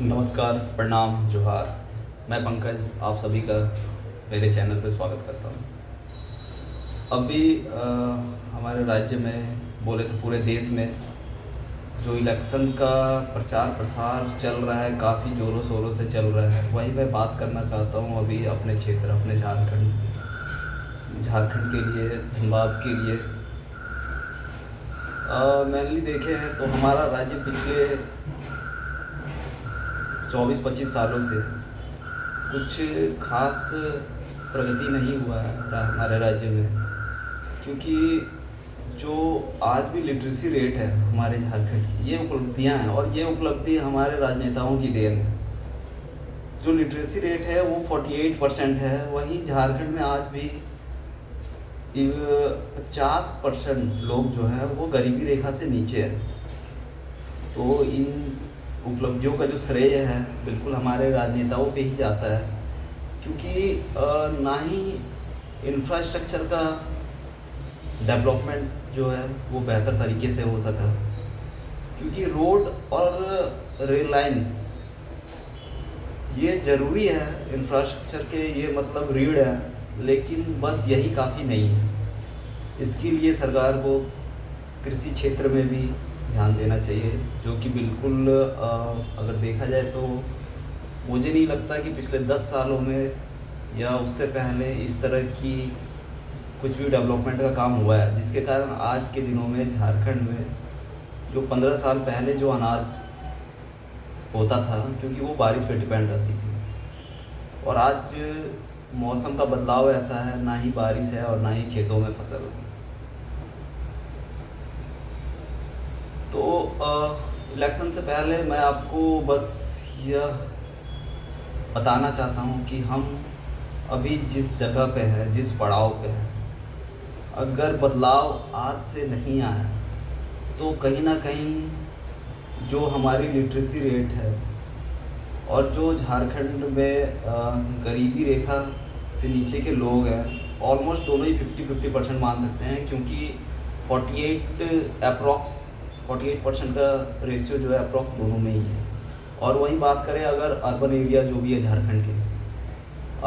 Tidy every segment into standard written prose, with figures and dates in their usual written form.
नमस्कार, प्रणाम, जोहार। मैं पंकज आप सभी का मेरे चैनल पे स्वागत करता हूँ। अभी हमारे राज्य में बोले तो पूरे देश में जो इलेक्शन का प्रचार प्रसार चल रहा है, काफ़ी ज़ोरों शोरों से चल रहा है। वही मैं बात करना चाहता हूँ अभी अपने क्षेत्र, अपने झारखंड के लिए, धनबाद के लिए। मेनली देखें तो हमारा राज्य पिछले 24-25 सालों से कुछ खास प्रगति नहीं हुआ है हमारे राज्य में, क्योंकि जो आज भी लिटरेसी रेट है हमारे झारखंड की, ये उपलब्धियां हैं और ये उपलब्धि हमारे राजनेताओं की देन है। जो लिटरेसी रेट है वो 48% है, वहीं झारखंड में आज भी 50% लोग जो हैं वो गरीबी रेखा से नीचे है। तो इन उपलब्धियों का जो श्रेय है बिल्कुल हमारे राजनेताओं पे ही जाता है, क्योंकि ना ही इंफ्रास्ट्रक्चर का डेवलपमेंट जो है वो बेहतर तरीके से हो सका, क्योंकि रोड और रेल लाइंस ये ज़रूरी है इंफ्रास्ट्रक्चर के, ये मतलब रीढ़ है, लेकिन बस यही काफ़ी नहीं है। इसके लिए सरकार को कृषि क्षेत्र में भी ध्यान देना चाहिए, जो कि बिल्कुल अगर देखा जाए तो मुझे नहीं लगता कि पिछले 10 सालों में या उससे पहले इस तरह की कुछ भी डेवलपमेंट का काम हुआ है, जिसके कारण आज के दिनों में झारखंड में जो 15 साल पहले जो अनाज होता था, क्योंकि वो बारिश पे डिपेंड रहती थी, और आज मौसम का बदलाव ऐसा है, ना ही बारिश है और ना ही खेतों में फसल है। तो इलेक्शन से पहले मैं आपको बस यह बताना चाहता हूँ कि हम अभी जिस जगह पे हैं, जिस पड़ाव पे हैं, अगर बदलाव आज से नहीं आया तो कहीं ना कहीं जो हमारी लिटरेसी रेट है और जो झारखंड में गरीबी रेखा से नीचे के लोग हैं, ऑलमोस्ट दोनों ही 50-50% मान सकते हैं, क्योंकि 48% का रेशियो जो है अप्रॉक्स दोनों में ही है। और वहीं बात करें अगर अर्बन एरिया जो भी है झारखंड के,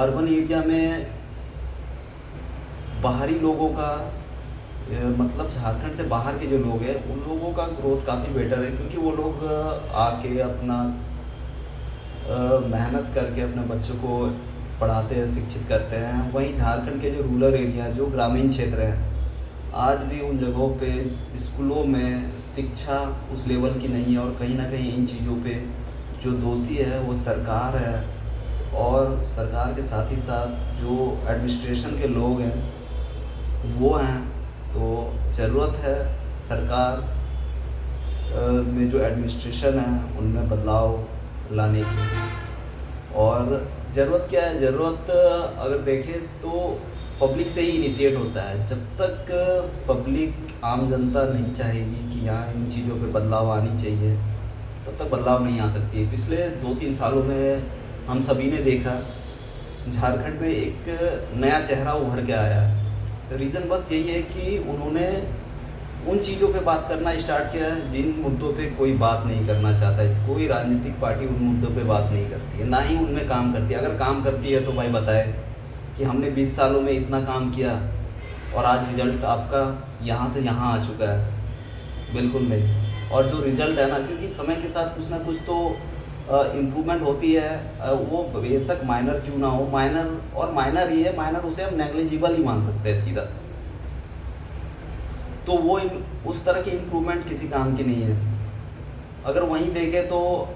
अर्बन एरिया में बाहरी लोगों का मतलब झारखंड से बाहर के जो लोग हैं उन लोगों का ग्रोथ काफ़ी बेटर है, क्योंकि वो लोग आके अपना मेहनत करके अपने बच्चों को पढ़ाते हैं, शिक्षित करते हैं। वहीं झारखंड के जो रूरल एरिया, जो ग्रामीण क्षेत्र हैं, आज भी उन जगहों पे स्कूलों में शिक्षा उस लेवल की नहीं है, और कहीं ना कहीं इन चीज़ों पे जो दोषी है वो सरकार है, और सरकार के साथ ही साथ जो एडमिनिस्ट्रेशन के लोग हैं वो हैं। तो ज़रूरत है सरकार में जो एडमिनिस्ट्रेशन है उनमें बदलाव लाने की। और ज़रूरत क्या है, ज़रूरत अगर देखें तो पब्लिक से ही इनिशिएट होता है। जब तक पब्लिक, आम जनता नहीं चाहेगी कि यहाँ इन चीज़ों पे बदलाव आनी चाहिए, तब तक बदलाव नहीं आ सकती है। पिछले 2-3 सालों में हम सभी ने देखा झारखंड में एक नया चेहरा उभर के आया। रीज़न बस यही है कि उन्होंने उन चीज़ों पे बात करना स्टार्ट किया है जिन मुद्दों पे कोई बात नहीं करना चाहता है। कोई राजनीतिक पार्टी उन मुद्दों पे बात नहीं करती है, ना ही उनमें काम करती है। अगर काम करती है तो भाई बताए कि हमने 20 सालों में इतना काम किया और आज रिजल्ट आपका यहाँ से यहाँ आ चुका है। बिल्कुल नहीं। और जो रिजल्ट है ना, क्योंकि समय के साथ कुछ ना कुछ तो इम्प्रूवमेंट होती है, वो बेशक माइनर क्यों ना हो, माइनर ही है, माइनर उसे हम नेग्लिजिबल ही मान सकते हैं सीधा। तो वो उस तरह की इम्प्रूवमेंट किसी काम की नहीं है। अगर वहीं देखें तो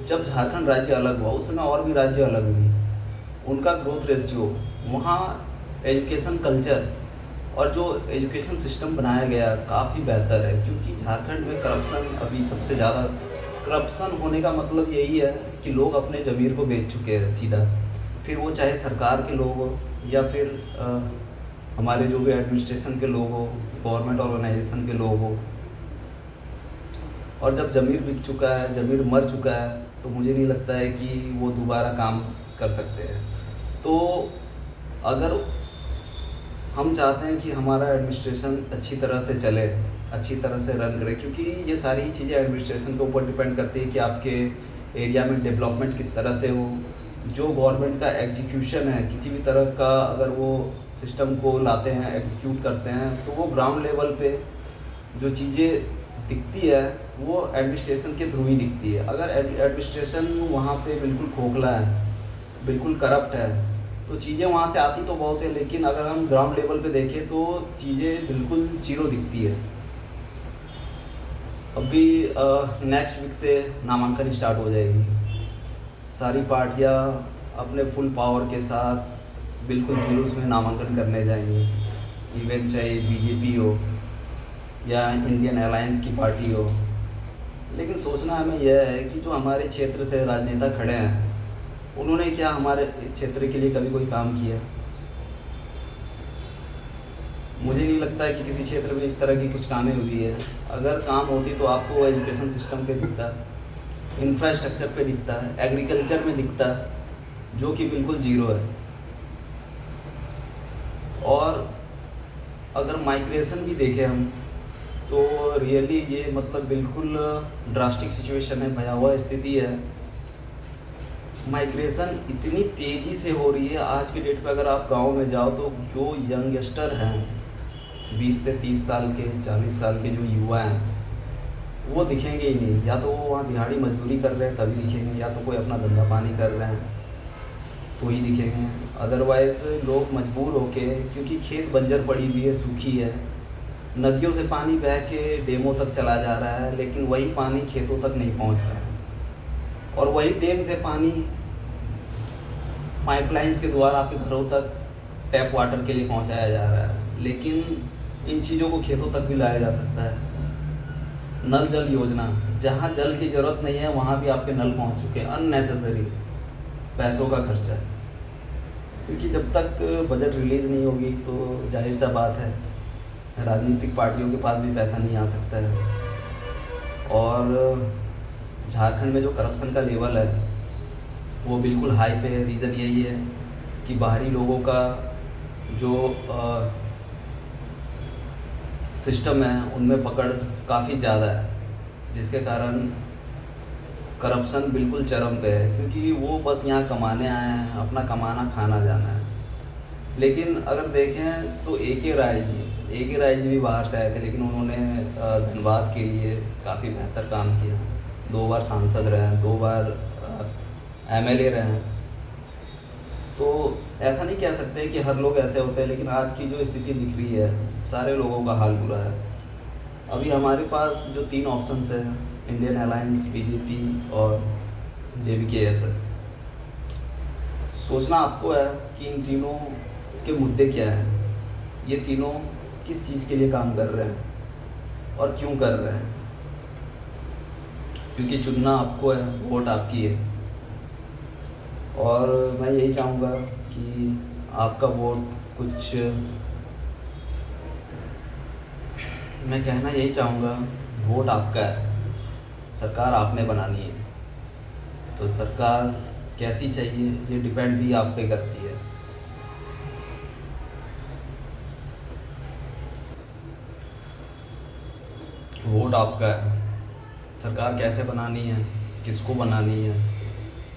जब झारखंड राज्य अलग हुआ उस समय और भी राज्य अलग हुई, उनका ग्रोथ रेशियो, वहाँ एजुकेशन कल्चर और जो एजुकेशन सिस्टम बनाया गया काफ़ी बेहतर है। क्योंकि झारखंड में करप्शन अभी सबसे ज़्यादा, करप्शन होने का मतलब यही है कि लोग अपने ज़मीर को बेच चुके हैं सीधा, फिर वो चाहे सरकार के लोग हो या फिर हमारे जो भी एडमिनिस्ट्रेशन के लोग हो, गवर्नमेंट ऑर्गेनाइजेशन के लोग हो। और जब ज़मीर बिक चुका है, ज़मीर मर चुका है, तो मुझे नहीं लगता है कि वो दोबारा काम कर सकते हैं। तो अगर हम चाहते हैं कि हमारा एडमिनिस्ट्रेशन अच्छी तरह से चले, अच्छी तरह से रन करे, क्योंकि ये सारी चीज़ें एडमिनिस्ट्रेशन के ऊपर डिपेंड करती है कि आपके एरिया में डेवलपमेंट किस तरह से हो, जो गवर्नमेंट का एग्जीक्यूशन है किसी भी तरह का, अगर वो सिस्टम को लाते हैं एग्जीक्यूट करते हैं तो वो ग्राउंड लेवल पे जो चीज़ें दिखती है वो एडमिनिस्ट्रेशन के थ्रू ही दिखती है। अगर एडमिनिस्ट्रेशन वहाँ पे बिल्कुल खोखला है, बिल्कुल करप्ट है, तो चीज़ें वहाँ से आती तो बहुत है, लेकिन अगर हम ग्राउंड लेवल पे देखें तो चीज़ें बिल्कुल जीरो दिखती है। अभी नेक्स्ट वीक से नामांकन स्टार्ट हो जाएगी। सारी पार्टियां अपने फुल पावर के साथ बिल्कुल जुलूस में नामांकन करने जाएंगी, इवन चाहे बीजेपी हो या इंडियन अलायंस की पार्टी हो। लेकिन सोचना हमें यह है कि जो हमारे क्षेत्र से राजनेता खड़े हैं उन्होंने क्या हमारे क्षेत्र के लिए कभी कोई काम किया? मुझे नहीं लगता है कि किसी क्षेत्र में इस तरह की कुछ कामें हुई है। अगर काम होती तो आपको एजुकेशन सिस्टम पे दिखता, इंफ्रास्ट्रक्चर पे दिखता है, एग्रीकल्चर में दिखता है, जो कि बिल्कुल ज़ीरो है। और अगर माइग्रेशन भी देखें हम तो रियली ये मतलब बिल्कुल ड्रास्टिक सिचुएशन है, भयावह स्थिति है। माइग्रेशन इतनी तेज़ी से हो रही है आज के डेट पे। अगर आप गांव में जाओ तो जो यंगस्टर हैं 20 से 30 साल के, 40 साल के जो युवा हैं वो दिखेंगे ही नहीं। या तो वो वहाँ दिहाड़ी मजदूरी कर रहे हैं तभी दिखेंगे, या तो कोई अपना धंधा पानी कर रहे हैं तो ही दिखेंगे। अदरवाइज़ लोग मजबूर होके, क्योंकि खेत बंजर पड़ी हुई है, सूखी है, नदियों से पानी बह के डैमों तक चला जा रहा है, लेकिन वही पानी खेतों तक नहीं पहुँच रहा है। और वही डैम से पानी पाइपलाइंस के द्वारा आपके घरों तक टैप वाटर के लिए पहुंचाया जा रहा है। लेकिन इन चीज़ों को खेतों तक भी लाया जा सकता है। नल जल योजना, जहां जल की ज़रूरत नहीं है वहां भी आपके नल पहुंच चुके हैं। अननेसेसरी पैसों का खर्चा, क्योंकि जब तक बजट रिलीज़ नहीं होगी तो जाहिर सा बात है राजनीतिक पार्टियों के पास भी पैसा नहीं आ सकता है। और झारखंड में जो करप्शन का लेवल है वो बिल्कुल हाई पे है। रीज़न यही है कि बाहरी लोगों का जो सिस्टम है उनमें पकड़ काफ़ी ज़्यादा है, जिसके कारण करप्शन बिल्कुल चरम पे है। क्योंकि वो बस यहाँ कमाने आए हैं, अपना कमाना खाना जाना है। लेकिन अगर देखें तो ए के राय जी भी बाहर से आए थे, लेकिन उन्होंने धनबाद के लिए काफ़ी बेहतर काम किया। 2 बार सांसद रहे हैं, 2 बार एमएलए रहे हैं। तो ऐसा नहीं कह सकते कि हर लोग ऐसे होते हैं, लेकिन आज की जो स्थिति दिख रही है सारे लोगों का हाल बुरा है। अभी हमारे पास जो 3 ऑप्शंस हैं, इंडियन अलायंस, बीजेपी और JVKSS, सोचना आपको है कि इन तीनों के मुद्दे क्या हैं, ये तीनों किस चीज़ के लिए काम कर रहे हैं और क्यों कर रहे हैं। क्योंकि चुनना आपको है, वोट आपकी है। और मैं यही चाहूँगा कि आपका वोट कुछ, मैं कहना यही चाहूँगा, वोट आपका है, सरकार आपने बनानी है। तो सरकार कैसी चाहिए ये डिपेंड भी आप पे करती है। वोट आपका है, सरकार कैसे बनानी है, किसको बनानी है,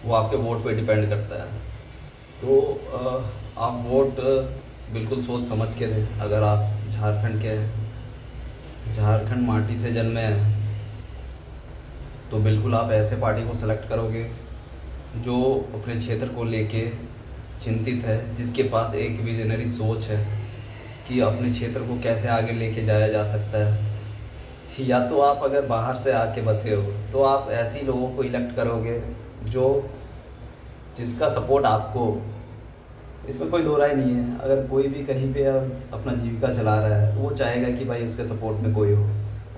वो आपके वोट पे डिपेंड करता है। तो आप वोट बिल्कुल सोच समझ के दें। अगर आप झारखंड माटी से जन्मे हैं तो बिल्कुल आप ऐसे पार्टी को सेलेक्ट करोगे जो अपने क्षेत्र को लेके चिंतित है, जिसके पास एक विजनरी सोच है कि अपने क्षेत्र को कैसे आगे लेके जाया जा सकता है। या तो आप अगर बाहर से आके बसे हो तो आप ऐसे ही लोगों को इलेक्ट करोगे जिसका सपोर्ट आपको, इसमें कोई दो राय नहीं है। अगर कोई भी कहीं पे अपना जीविका चला रहा है तो वो चाहेगा कि भाई उसके सपोर्ट में कोई हो,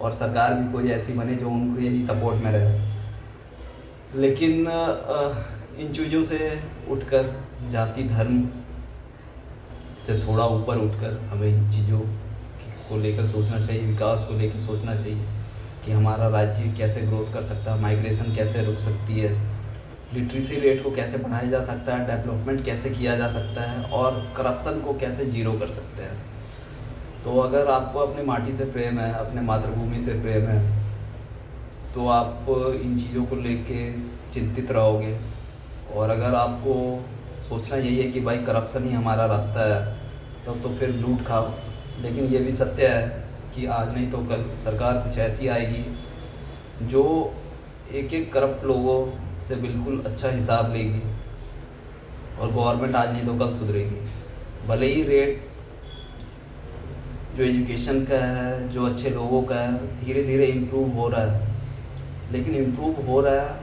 और सरकार भी कोई ऐसी बने जो उनको यही सपोर्ट में रहे। लेकिन इन चीज़ों से उठकर, जाति धर्म से थोड़ा ऊपर उठकर हमें इन चीज़ों को लेकर सोचना चाहिए, विकास को लेकर सोचना चाहिए कि हमारा राज्य कैसे ग्रोथ कर सकता है, माइग्रेशन कैसे रुक सकती है, लिटरेसी रेट को कैसे बढ़ाया जा सकता है, डेवलपमेंट कैसे किया जा सकता है, और करप्शन को कैसे जीरो कर सकते हैं। तो अगर आपको अपनी माटी से प्रेम है, अपने मातृभूमि से प्रेम है, तो आप इन चीज़ों को लेके चिंतित रहोगे। और अगर आपको सोचना यही है कि भाई करप्शन ही हमारा रास्ता है, तब तो फिर लूट खाओ। लेकिन ये भी सत्य है कि आज नहीं तो कल सरकार कुछ ऐसी आएगी जो एक एक करप्ट लोगों से बिल्कुल अच्छा हिसाब लेगी, और गवर्नमेंट आज नहीं तो कल सुधरेगी। भले ही रेट जो एजुकेशन का है, जो अच्छे लोगों का है, धीरे धीरे इम्प्रूव हो रहा है, लेकिन इम्प्रूव हो रहा है,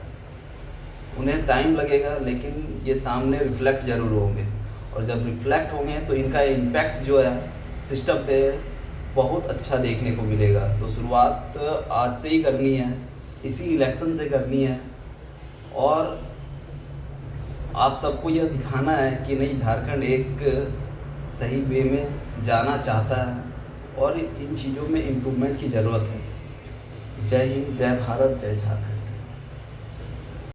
उन्हें टाइम लगेगा, लेकिन ये सामने रिफ्लेक्ट ज़रूर होंगे। और जब रिफ्लेक्ट होंगे तो इनका इम्पैक्ट जो है सिस्टम पे बहुत अच्छा देखने को मिलेगा। तो शुरुआत आज से ही करनी है, इसी इलेक्शन से करनी है, और आप सबको यह दिखाना है कि नहीं, झारखंड एक सही वे में जाना चाहता है और इन चीज़ों में इम्प्रूवमेंट की ज़रूरत है। जय हिंद, जय भारत, जय झारखंड।